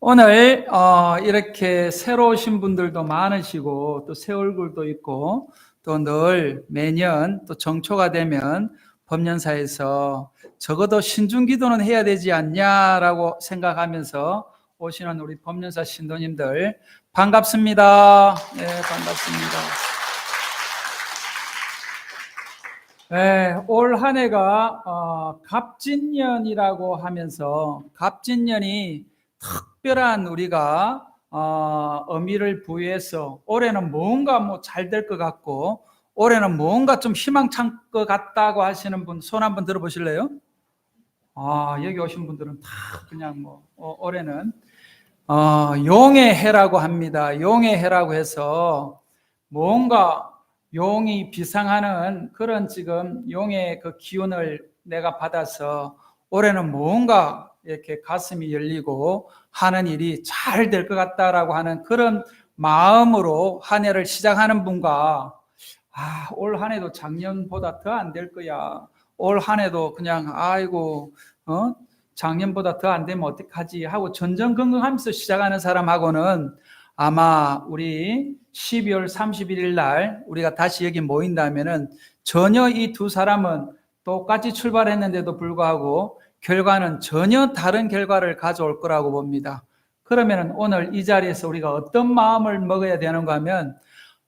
오늘 이렇게 새로 오신 분들도 많으시고 또 새 얼굴도 있고 또 늘 매년 또 정초가 되면 법년사에서 적어도 신중기도는 해야 되지 않냐라고 생각하면서 오시는 우리 법년사 신도님들 반갑습니다. 네, 반갑습니다. 네, 올 한 해가 갑진년이라고 하면서 갑진년이 특별한 우리가 의미를 부여해서 올해는 뭔가 잘 될 것 같고 올해는 뭔가 좀 희망찬 것 같다고 하시는 분 손 한번 들어보실래요? 여기 오신 분들은 다 그냥 올해는 용의 해라고 합니다. 용의 해라고 해서 뭔가 용이 비상하는 그런 지금 용의 그 기운을 내가 받아서 올해는 뭔가 이렇게 가슴이 열리고 하는 일이 잘 될 것 같다라고 하는 그런 마음으로 한 해를 시작하는 분과 올 한 해도 작년보다 더 안 될 거야. 올 한 해도 그냥 아이고 작년보다 더 안 되면 어떡하지 하고 전전긍긍하면서 시작하는 사람하고는 아마 우리 12월 31일 날 우리가 다시 여기 모인다면은 전혀 이 두 사람은 똑같이 출발했는데도 불구하고 결과는 전혀 다른 결과를 가져올 거라고 봅니다. 그러면 오늘 이 자리에서 우리가 어떤 마음을 먹어야 되는가 하면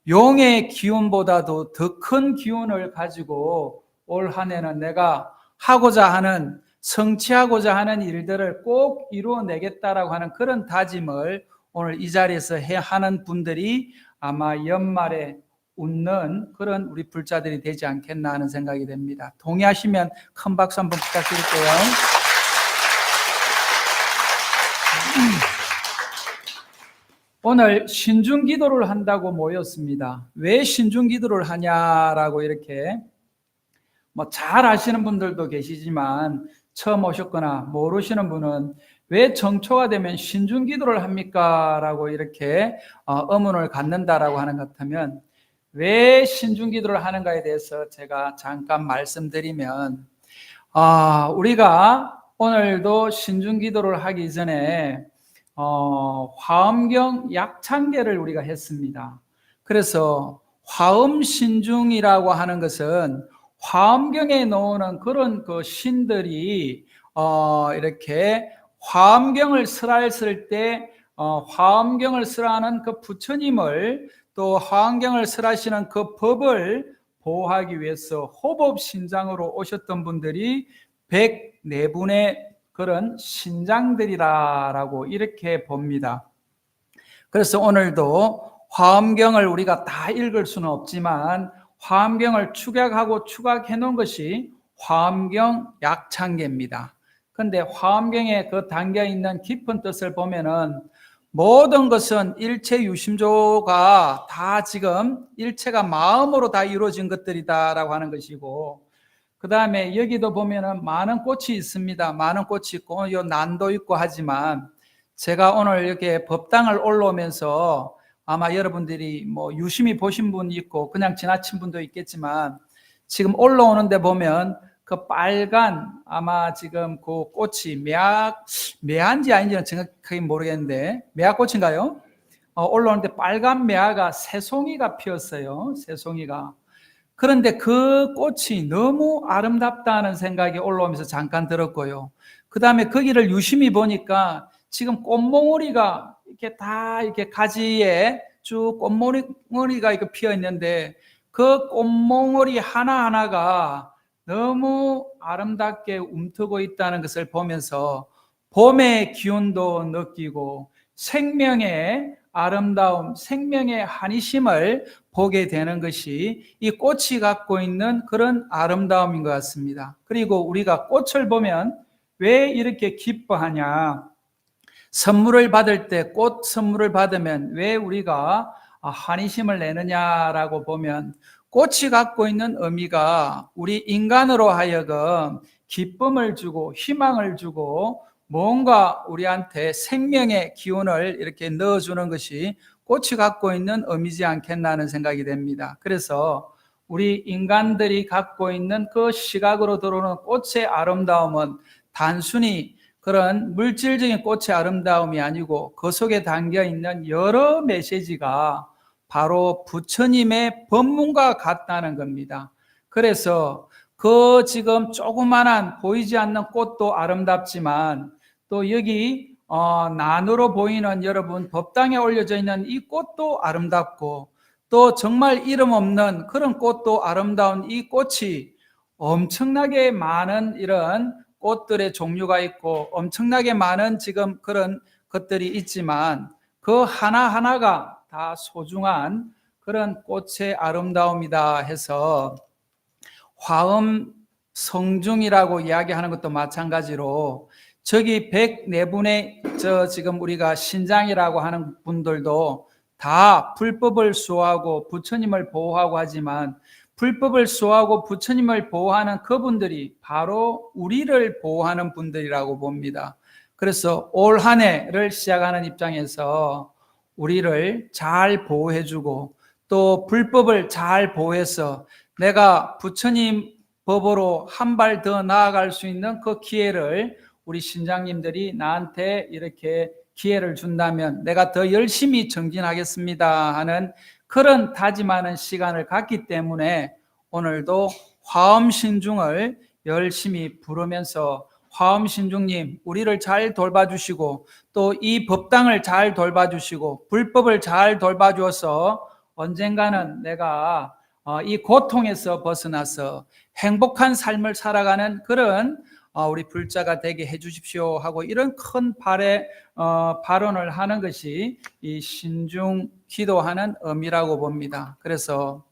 용의 기운보다도 더 큰 기운을 가지고 올 한 해는 내가 하고자 하는 성취하고자 하는 일들을 꼭 이루어내겠다라고 하는 그런 다짐을 오늘 이 자리에서 하는 분들이 아마 연말에 웃는 그런 우리 불자들이 되지 않겠나 하는 생각이 됩니다. 동의하시면 큰 박수 한번 부탁드릴게요. 오늘 신중기도를 한다고 모였습니다. 왜 신중기도를 하냐라고 이렇게 잘 아시는 분들도 계시지만 처음 오셨거나 모르시는 분은 왜 정초가 되면 신중기도를 합니까? 라고 이렇게 의문을 갖는다라고 하는 것 같으면 왜 신중기도를 하는가에 대해서 제가 잠깐 말씀드리면 우리가 오늘도 신중기도를 하기 전에 화엄경 약창계를 우리가 했습니다. 그래서 화엄신중이라고 하는 것은 화엄경에 나오는 그런 그 신들이 이렇게 화엄경을 설할 때 화엄경을 설하는 그 부처님을 또 화엄경을 설하시는 그 법을 보호하기 위해서 호법신장으로 오셨던 분들이 104분의 그런 신장들이라고 이렇게 봅니다. 그래서 오늘도 화엄경을 우리가 다 읽을 수는 없지만 화엄경을 축약하고 추각해 놓은 것이 화엄경 약창계입니다. 그런데 화엄경에 그 담겨 있는 깊은 뜻을 보면은 모든 것은 일체 유심조가 다 지금 일체가 마음으로 다 이루어진 것들이다라고 하는 것이고, 그 다음에 여기도 보면은 많은 꽃이 있습니다. 많은 꽃이 있고 요 난도 있고 하지만 제가 오늘 이렇게 법당을 올라오면서 아마 여러분들이 유심히 보신 분 있고 그냥 지나친 분도 있겠지만 지금 올라오는데 보면 그 빨간 아마 지금 그 꽃이 매화인지 아닌지는 정확하게 모르겠는데 매화꽃인가요? 올라오는데 빨간 매화가 새송이가 피었어요. 새송이가. 그런데 그 꽃이 너무 아름답다는 생각이 올라오면서 잠깐 들었고요. 그 다음에 거기를 유심히 보니까 지금 꽃몽오리가 이렇게 다 이렇게 가지에 쭉 꽃몽오리가 이렇게 피어 있는데 그 꽃몽오리 하나하나가 너무 아름답게 움트고 있다는 것을 보면서 봄의 기운도 느끼고 생명의 아름다움, 생명의 한이심을 보게 되는 것이 이 꽃이 갖고 있는 그런 아름다움인 것 같습니다. 그리고 우리가 꽃을 보면 왜 이렇게 기뻐하냐? 선물을 받을 때 꽃 선물을 받으면 왜 우리가 한이심을 내느냐라고 보면 꽃이 갖고 있는 의미가 우리 인간으로 하여금 기쁨을 주고 희망을 주고 뭔가 우리한테 생명의 기운을 이렇게 넣어주는 것이 꽃이 갖고 있는 의미지 않겠나 하는 생각이 됩니다. 그래서 우리 인간들이 갖고 있는 그 시각으로 들어오는 꽃의 아름다움은 단순히 그런 물질적인 꽃의 아름다움이 아니고 그 속에 담겨 있는 여러 메시지가 바로 부처님의 법문과 같다는 겁니다. 그래서 그 지금 조그만한 보이지 않는 꽃도 아름답지만 또 여기 난으로 보이는 여러분 법당에 올려져 있는 이 꽃도 아름답고 또 정말 이름 없는 그런 꽃도 아름다운 이 꽃이 엄청나게 많은 이런 꽃들의 종류가 있고 엄청나게 많은 지금 그런 것들이 있지만 그 하나하나가 다 소중한 그런 꽃의 아름다움이다 해서 화엄 성중이라고 이야기하는 것도 마찬가지로 저기 104분의 지금 우리가 신장이라고 하는 분들도 다 불법을 수호하고 부처님을 보호하고 하지만 불법을 수호하고 부처님을 보호하는 그분들이 바로 우리를 보호하는 분들이라고 봅니다. 그래서 올 한 해를 시작하는 입장에서 우리를 잘 보호해주고 또 불법을 잘 보호해서 내가 부처님 법으로 한 발 더 나아갈 수 있는 그 기회를 우리 신장님들이 나한테 이렇게 기회를 준다면 내가 더 열심히 정진하겠습니다 하는 그런 다짐하는 시간을 갖기 때문에 오늘도 화엄신중을 열심히 부르면서 화엄신중님 우리를 잘 돌봐주시고 또 이 법당을 잘 돌봐주시고 불법을 잘 돌봐주어서 언젠가는 내가 이 고통에서 벗어나서 행복한 삶을 살아가는 그런 우리 불자가 되게 해주십시오 하고 이런 큰 발언을 하는 것이 이 신중 기도하는 의미라고 봅니다. 그래서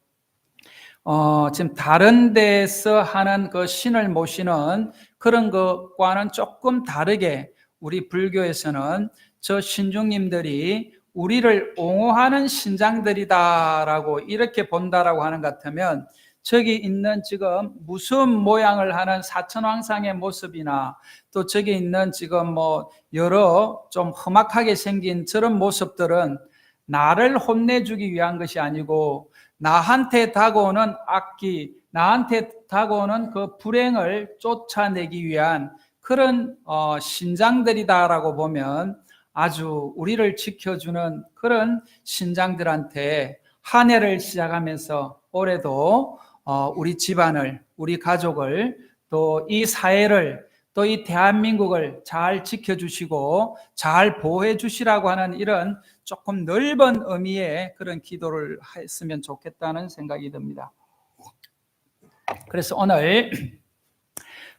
지금 다른 데서 하는 그 신을 모시는 그런 것과는 조금 다르게 우리 불교에서는 저 신중님들이 우리를 옹호하는 신장들이다라고 이렇게 본다라고 하는 것 같으면 저기 있는 지금 무슨 모양을 하는 사천왕상의 모습이나 또 저기 있는 지금 뭐 여러 좀 험악하게 생긴 저런 모습들은 나를 혼내주기 위한 것이 아니고 나한테 다가오는 악기, 나한테 다가오는 그 불행을 쫓아내기 위한 그런 신장들이다라고 보면 아주 우리를 지켜주는 그런 신장들한테 한 해를 시작하면서 올해도 우리 집안을, 우리 가족을, 또 이 사회를, 또 이 대한민국을 잘 지켜주시고 잘 보호해 주시라고 하는 이런 조금 넓은 의미의 그런 기도를 했으면 좋겠다는 생각이 듭니다. 그래서 오늘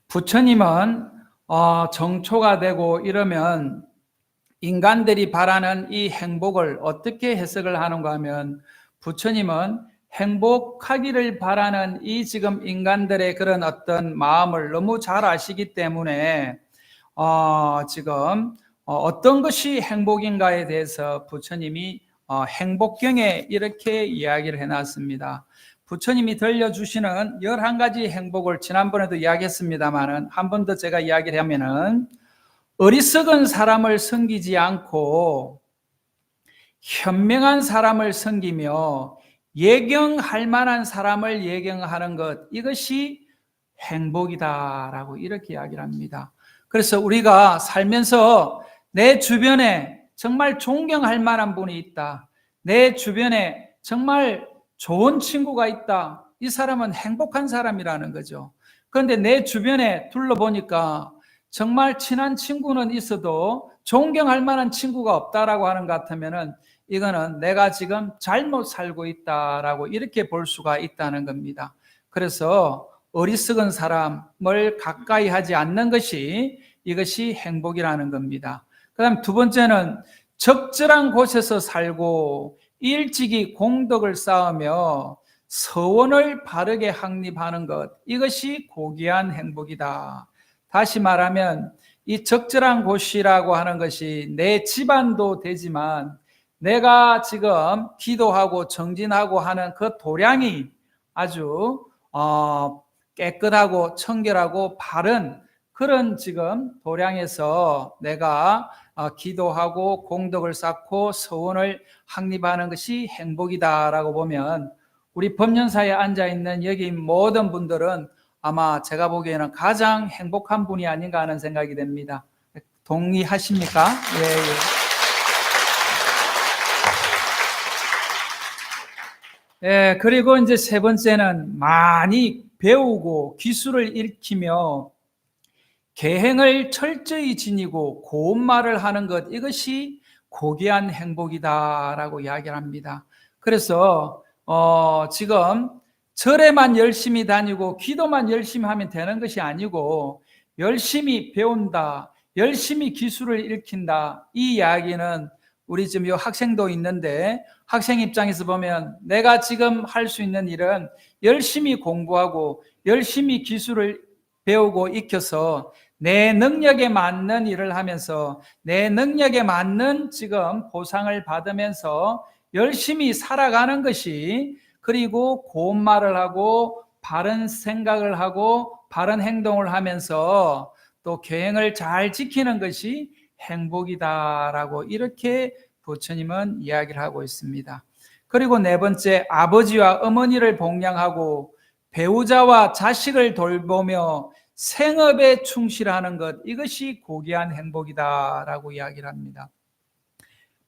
부처님은 정초가 되고 이러면 인간들이 바라는 이 행복을 어떻게 해석을 하는가 하면 부처님은 행복하기를 바라는 이 지금 인간들의 그런 어떤 마음을 너무 잘 아시기 때문에 지금 어떤 것이 행복인가에 대해서 부처님이 행복경에 이렇게 이야기를 해놨습니다. 부처님이 들려주시는 11가지 행복을 지난번에도 이야기했습니다만 한 번 더 제가 이야기를 하면은 어리석은 사람을 섬기지 않고 현명한 사람을 섬기며 예경할 만한 사람을 예경하는 것, 이것이 행복이다라고 이렇게 이야기를 합니다. 그래서 우리가 살면서 내 주변에 정말 존경할 만한 분이 있다, 내 주변에 정말 좋은 친구가 있다, 이 사람은 행복한 사람이라는 거죠. 그런데 내 주변에 둘러보니까 정말 친한 친구는 있어도 존경할 만한 친구가 없다라고 하는 것 같으면은 이거는 내가 지금 잘못 살고 있다라고 이렇게 볼 수가 있다는 겁니다. 그래서 어리석은 사람을 가까이 하지 않는 것이 이것이 행복이라는 겁니다. 그 다음 두 번째는 적절한 곳에서 살고 일찍이 공덕을 쌓으며 서원을 바르게 확립하는 것, 이것이 고귀한 행복이다. 다시 말하면 이 적절한 곳이라고 하는 것이 내 집안도 되지만 내가 지금 기도하고 정진하고 하는 그 도량이 아주 깨끗하고 청결하고 바른 그런 지금 도량에서 내가 기도하고 공덕을 쌓고 서원을 확립하는 것이 행복이다라고 보면 우리 법륜사에 앉아있는 여기 모든 분들은 아마 제가 보기에는 가장 행복한 분이 아닌가 하는 생각이 됩니다. 동의하십니까? 예, 예. 예, 그리고 이제 세 번째는 많이 배우고 기술을 익히며 계행을 철저히 지니고 고운 말을 하는 것, 이것이 고귀한 행복이다라고 이야기를 합니다. 그래서 지금 절에만 열심히 다니고 기도만 열심히 하면 되는 것이 아니고 열심히 배운다, 열심히 기술을 익힌다, 이 이야기는 우리 지금 이 학생도 있는데 학생 입장에서 보면 내가 지금 할 수 있는 일은 열심히 공부하고 열심히 기술을 배우고 익혀서 내 능력에 맞는 일을 하면서 내 능력에 맞는 지금 보상을 받으면서 열심히 살아가는 것이, 그리고 고운 말을 하고 바른 생각을 하고 바른 행동을 하면서 또 계행을 잘 지키는 것이 행복이다라고 이렇게 부처님은 이야기를 하고 있습니다. 그리고 네 번째, 아버지와 어머니를 봉양하고 배우자와 자식을 돌보며 생업에 충실하는 것, 이것이 고귀한 행복이다라고 이야기를 합니다.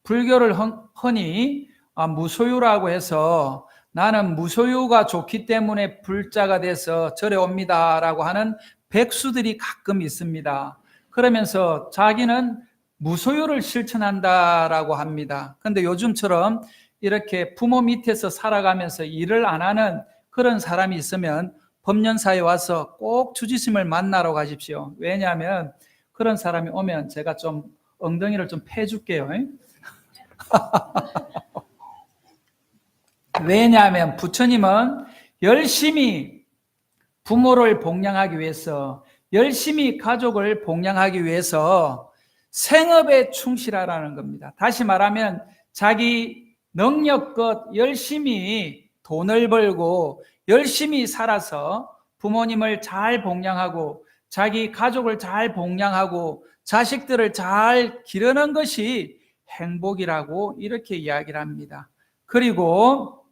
불교를 흔히 무소유라고 해서 나는 무소유가 좋기 때문에 불자가 돼서 절에 옵니다라고 하는 백수들이 가끔 있습니다. 그러면서 자기는 무소유를 실천한다라고 합니다. 그런데 요즘처럼 이렇게 부모 밑에서 살아가면서 일을 안 하는 그런 사람이 있으면 법년사에 와서 꼭 주지스님을 만나러 가십시오. 왜냐하면 그런 사람이 오면 제가 좀 엉덩이를 좀 패줄게요. 왜냐하면 부처님은 열심히 부모를 봉양하기 위해서, 열심히 가족을 봉양하기 위해서 생업에 충실하라는 겁니다. 다시 말하면 자기 능력껏 열심히 돈을 벌고 열심히 살아서 부모님을 잘 봉양하고 자기 가족을 잘 봉양하고 자식들을 잘 기르는 것이 행복이라고 이렇게 이야기를 합니다. 그리고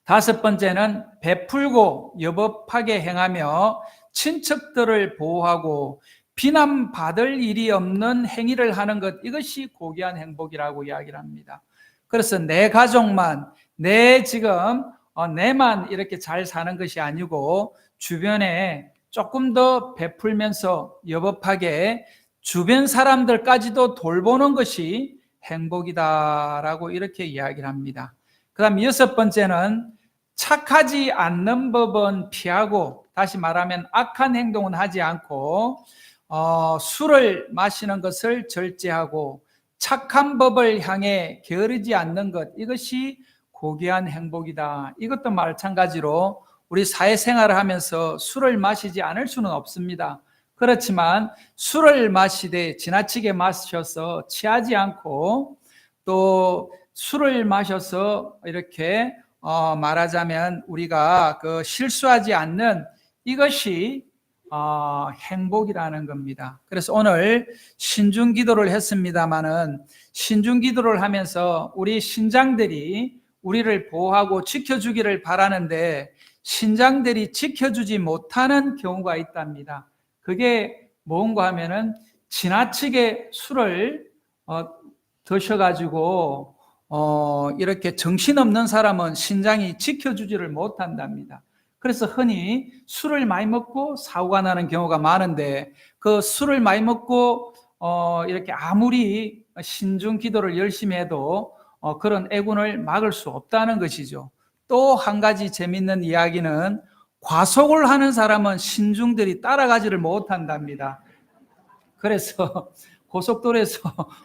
다섯 번째는 베풀고 여법하게 행하며 친척들을 보호하고 비난받을 일이 없는 행위를 하는 것, 이것이 고귀한 행복이라고 이야기를 합니다. 그래서 내 가족만, 내만 이렇게 잘 사는 것이 아니고 주변에 조금 더 베풀면서 여법하게 주변 사람들까지도 돌보는 것이 행복이다라고 이렇게 이야기를 합니다. 그 다음 여섯 번째는 착하지 않는 법은 피하고, 다시 말하면 악한 행동은 하지 않고 술을 마시는 것을 절제하고 착한 법을 향해 게으르지 않는 것, 이것이 고귀한 행복이다. 이것도 마찬가지로 우리 사회생활을 하면서 술을 마시지 않을 수는 없습니다. 그렇지만 술을 마시되 지나치게 마셔서 취하지 않고 또 술을 마셔서 이렇게 말하자면 우리가 그 실수하지 않는, 이것이 행복이라는 겁니다. 그래서 오늘 신중기도를 했습니다마는 신중기도를 하면서 우리 신장들이 우리를 보호하고 지켜주기를 바라는데 신장들이 지켜주지 못하는 경우가 있답니다. 그게 뭔가 하면은 지나치게 술을 드셔가지고 이렇게 정신없는 사람은 신장이 지켜주지를 못한답니다. 그래서 흔히 술을 많이 먹고 사고가 나는 경우가 많은데, 그 술을 많이 먹고 이렇게 아무리 신중 기도를 열심히 해도 그런 애군을 막을 수 없다는 것이죠. 또 한 가지 재밌는 이야기는 과속을 하는 사람은 신중들이 따라가지를 못한답니다. 그래서 고속도로에서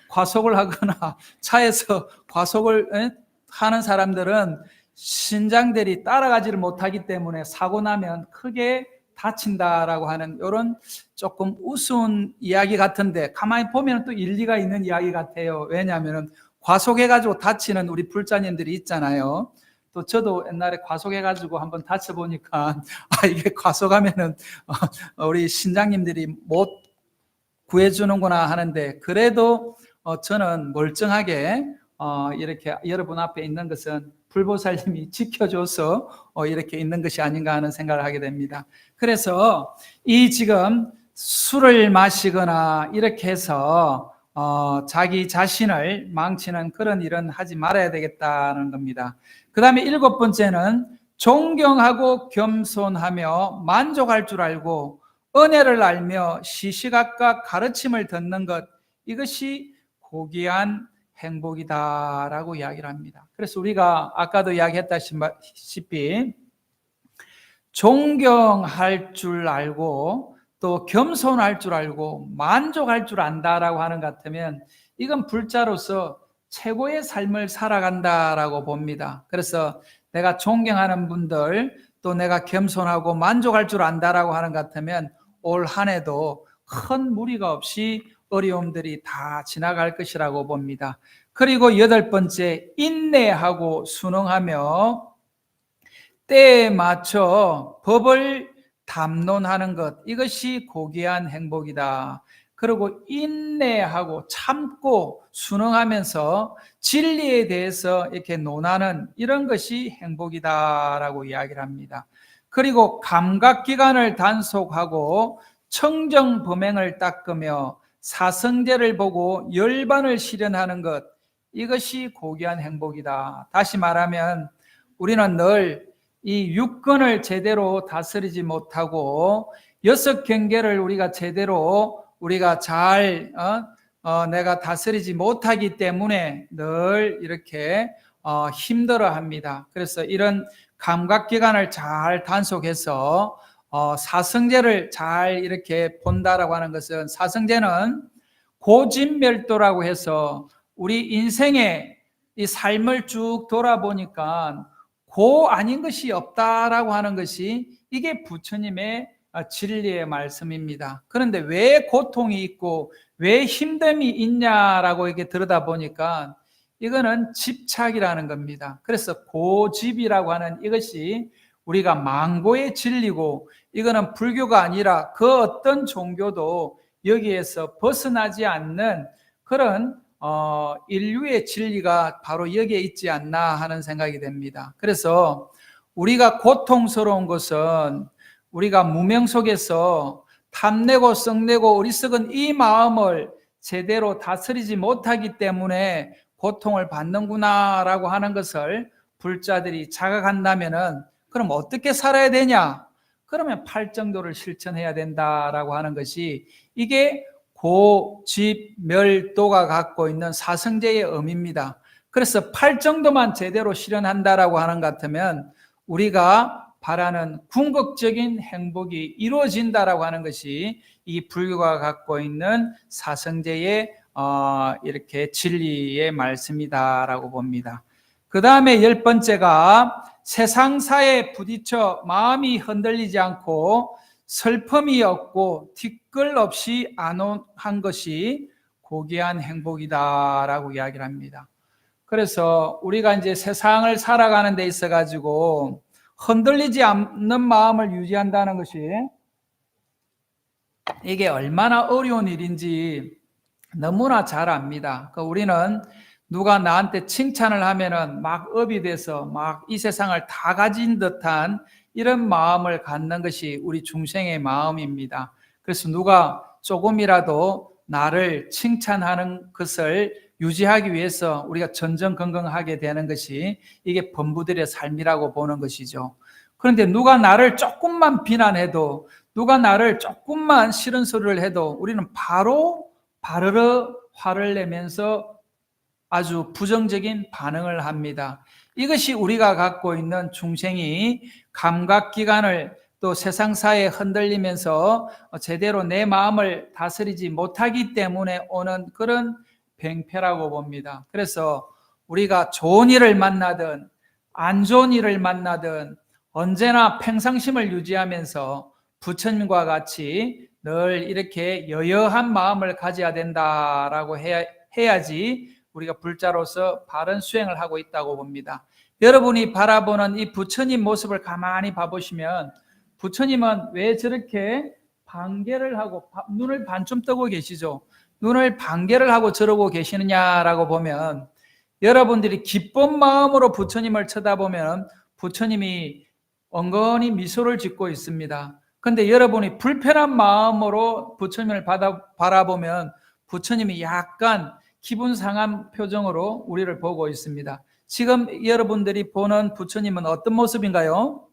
과속을 하거나 차에서 과속을 하는 사람들은 신장들이 따라가지를 못하기 때문에 사고 나면 크게 다친다라고 하는 이런 조금 우스운 이야기 같은데 가만히 보면 또 일리가 있는 이야기 같아요. 왜냐하면 과속해가지고 다치는 우리 불자님들이 있잖아요. 또 저도 옛날에 과속해가지고 한번 다쳐보니까 이게 과속하면은 우리 신장님들이 못 구해주는구나 하는데, 그래도 저는 멀쩡하게 이렇게 여러분 앞에 있는 것은 불보살님이 지켜줘서 이렇게 있는 것이 아닌가 하는 생각을 하게 됩니다. 그래서 이 지금 술을 마시거나 이렇게 해서 자기 자신을 망치는 그런 일은 하지 말아야 되겠다는 겁니다. 그 다음에 7번째는 존경하고 겸손하며 만족할 줄 알고 은혜를 알며 시시각각 가르침을 듣는 것, 이것이 고귀한 행복이다라고 이야기를 합니다. 그래서 우리가 아까도 이야기했다시피 존경할 줄 알고 또 겸손할 줄 알고 만족할 줄 안다라고 하는 것 같으면 이건 불자로서 최고의 삶을 살아간다라고 봅니다. 그래서 내가 존경하는 분들, 또 내가 겸손하고 만족할 줄 안다라고 하는 것 같으면 올 한 해도 큰 무리가 없이 어려움들이 다 지나갈 것이라고 봅니다. 그리고 8번째, 인내하고 순응하며 때에 맞춰 법을 담론하는 것, 이것이 고귀한 행복이다. 그리고 인내하고 참고 순응하면서 진리에 대해서 이렇게 논하는 이런 것이 행복이다라고 이야기를 합니다. 그리고 감각기관을 단속하고 청정범행을 닦으며 사성제를 보고 열반을 실현하는 것, 이것이 고귀한 행복이다. 다시 말하면 우리는 늘 이 육권을 제대로 다스리지 못하고 6경계를 우리가 제대로 우리가 잘 내가 다스리지 못하기 때문에 늘 이렇게 힘들어합니다. 그래서 이런 감각기관을 잘 단속해서 사성제를 잘 이렇게 본다라고 하는 것은, 사성제는 고진멸도라고 해서 우리 인생의 이 삶을 쭉 돌아보니까 고 아닌 것이 없다라고 하는 것이 이게 부처님의 진리의 말씀입니다. 그런데 왜 고통이 있고 왜 힘듦이 있냐라고 이렇게 들여다보니까 이거는 집착이라는 겁니다. 그래서 고집이라고 하는 이것이 우리가 망고의 진리고, 이거는 불교가 아니라 그 어떤 종교도 여기에서 벗어나지 않는 그런 인류의 진리가 바로 여기에 있지 않나 하는 생각이 됩니다. 그래서 우리가 고통스러운 것은 우리가 무명 속에서 탐내고 썩내고 어리석은 이 마음을 제대로 다스리지 못하기 때문에 고통을 받는구나라고 하는 것을 불자들이 자각한다면은, 그럼 어떻게 살아야 되냐? 그러면 팔정도를 실천해야 된다라고 하는 것이, 이게 고집멸도가 갖고 있는 사성제의 의미입니다. 그래서 팔정도만 제대로 실현한다라고 하는 것 같으면 우리가 바라는 궁극적인 행복이 이루어진다라고 하는 것이 이 불교가 갖고 있는 사성제의 이렇게 진리의 말씀이다라고 봅니다. 그 다음에 10번째가 세상사에 부딪혀 마음이 흔들리지 않고 슬픔이 없고 티끌 없이 안온한 것이 고귀한 행복이다라고 이야기를 합니다. 그래서 우리가 이제 세상을 살아가는 데 있어 가지고 흔들리지 않는 마음을 유지한다는 것이, 이게 얼마나 어려운 일인지 너무나 잘 압니다. 우리는 누가 나한테 칭찬을 하면은 막 업이 돼서 막 이 세상을 다 가진 듯한 이런 마음을 갖는 것이 우리 중생의 마음입니다. 그래서 누가 조금이라도 나를 칭찬하는 것을 유지하기 위해서 우리가 전전긍긍하게 되는 것이 이게 범부들의 삶이라고 보는 것이죠. 그런데 누가 나를 조금만 비난해도, 누가 나를 조금만 싫은 소리를 해도 우리는 바로 바르르 화를 내면서 아주 부정적인 반응을 합니다. 이것이 우리가 갖고 있는 중생이 감각기관을 또 세상사에 흔들리면서 제대로 내 마음을 다스리지 못하기 때문에 오는 그런 병폐라고 봅니다. 그래서 우리가 좋은 일을 만나든 안 좋은 일을 만나든 언제나 평상심을 유지하면서 부처님과 같이 늘 이렇게 여여한 마음을 가져야 된다라고 해야지 우리가 불자로서 바른 수행을 하고 있다고 봅니다. 여러분이 바라보는 이 부처님 모습을 가만히 봐보시면, 부처님은 왜 저렇게 반개를 하고 눈을 반쯤 뜨고 계시죠? 눈을 반개를 하고 저러고 계시느냐라고 보면, 여러분들이 기쁜 마음으로 부처님을 쳐다보면 부처님이 엉거니 미소를 짓고 있습니다. 근데 여러분이 불편한 마음으로 부처님을 바라보면 부처님이 약간 기분 상한 표정으로 우리를 보고 있습니다. 지금 여러분들이 보는 부처님은 어떤 모습인가요?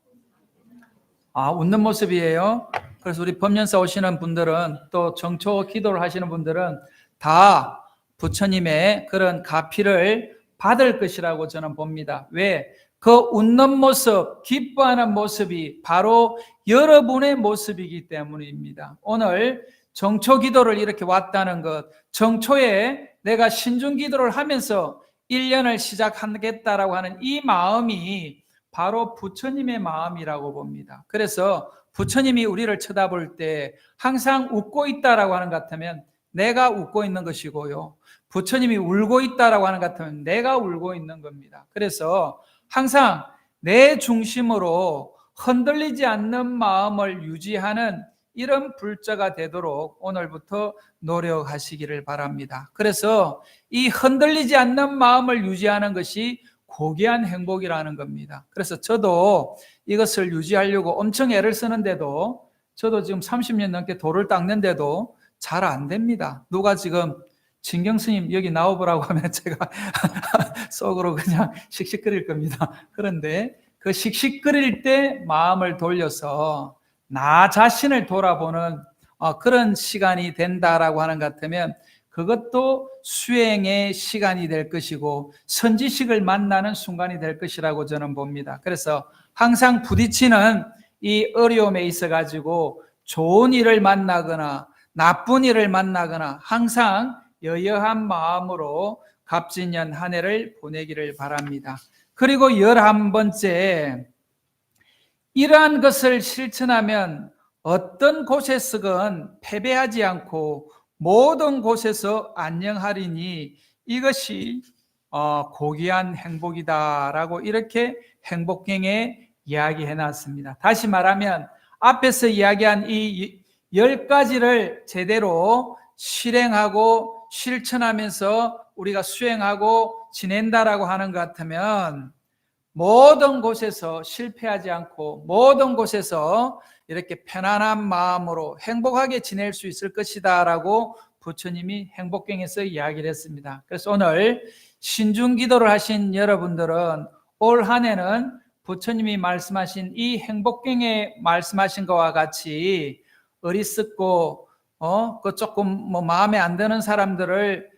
웃는 모습이에요. 그래서 우리 법연사 오시는 분들은, 또 정초 기도를 하시는 분들은 다 부처님의 그런 가피를 받을 것이라고 저는 봅니다. 왜? 그 웃는 모습, 기뻐하는 모습이 바로 여러분의 모습이기 때문입니다. 오늘 정초 기도를 이렇게 왔다는 것, 정초에 내가 신중 기도를 하면서 1년을 시작하겠다라고 하는 이 마음이 바로 부처님의 마음이라고 봅니다. 그래서 부처님이 우리를 쳐다볼 때 항상 웃고 있다라고 하는 것 같으면 내가 웃고 있는 것이고요. 부처님이 울고 있다라고 하는 것 같으면 내가 울고 있는 겁니다. 그래서 항상 내 중심으로 흔들리지 않는 마음을 유지하는 이런 불자가 되도록 오늘부터 노력하시기를 바랍니다. 그래서 이 흔들리지 않는 마음을 유지하는 것이 고귀한 행복이라는 겁니다. 그래서 저도 이것을 유지하려고 엄청 애를 쓰는데도, 저도 지금 30년 넘게 도를 닦는데도 잘 안 됩니다. 누가 지금 진경 스님 여기 나오보라고 하면 제가 속으로 그냥 씩씩거릴 겁니다. 그런데 그 씩씩거릴 때 마음을 돌려서 나 자신을 돌아보는 그런 시간이 된다라고 하는 것 같으면 그것도 수행의 시간이 될 것이고 선지식을 만나는 순간이 될 것이라고 저는 봅니다. 그래서 항상 부딪히는 이 어려움에 있어 가지고 좋은 일을 만나거나 나쁜 일을 만나거나 항상 여여한 마음으로 갑진년 한 해를 보내기를 바랍니다. 그리고 11번째, 이러한 것을 실천하면 어떤 곳에서건 패배하지 않고 모든 곳에서 안녕하리니 이것이 고귀한 행복이다라고 이렇게 행복경에 이야기해 놨습니다. 다시 말하면 앞에서 이야기한 이 10가지를 제대로 실행하고 실천하면서 우리가 수행하고 지낸다라고 하는 것 같으면 모든 곳에서 실패하지 않고 모든 곳에서 이렇게 편안한 마음으로 행복하게 지낼 수 있을 것이다 라고 부처님이 행복경에서 이야기를 했습니다. 그래서 오늘 신중기도를 하신 여러분들은 올 한 해는 부처님이 말씀하신 이 행복경에 말씀하신 것과 같이 어리석고 그 조금 마음에 안 드는 사람들을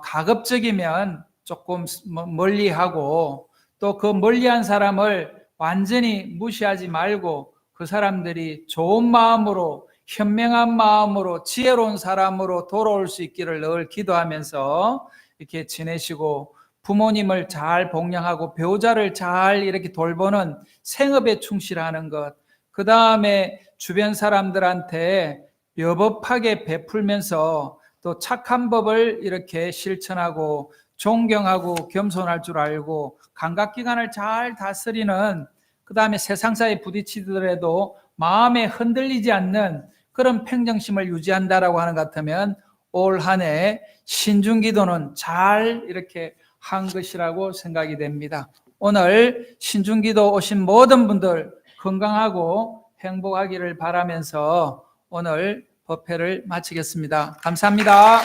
가급적이면 조금 멀리하고, 또 그 멀리한 사람을 완전히 무시하지 말고 그 사람들이 좋은 마음으로, 현명한 마음으로, 지혜로운 사람으로 돌아올 수 있기를 늘 기도하면서 이렇게 지내시고, 부모님을 잘 복양하고 배우자를 잘 이렇게 돌보는 생업에 충실하는 것, 그 다음에 주변 사람들한테 여법하게 베풀면서 또 착한 법을 이렇게 실천하고 존경하고 겸손할 줄 알고 감각기관을 잘 다스리는, 그 다음에 세상사에 부딪히더라도 마음에 흔들리지 않는 그런 평정심을 유지한다라고 하는 것 같으면 올 한 해 신중기도는 잘 이렇게 한 것이라고 생각이 됩니다. 오늘 신중기도 오신 모든 분들 건강하고 행복하기를 바라면서 오늘 법회를 마치겠습니다. 감사합니다.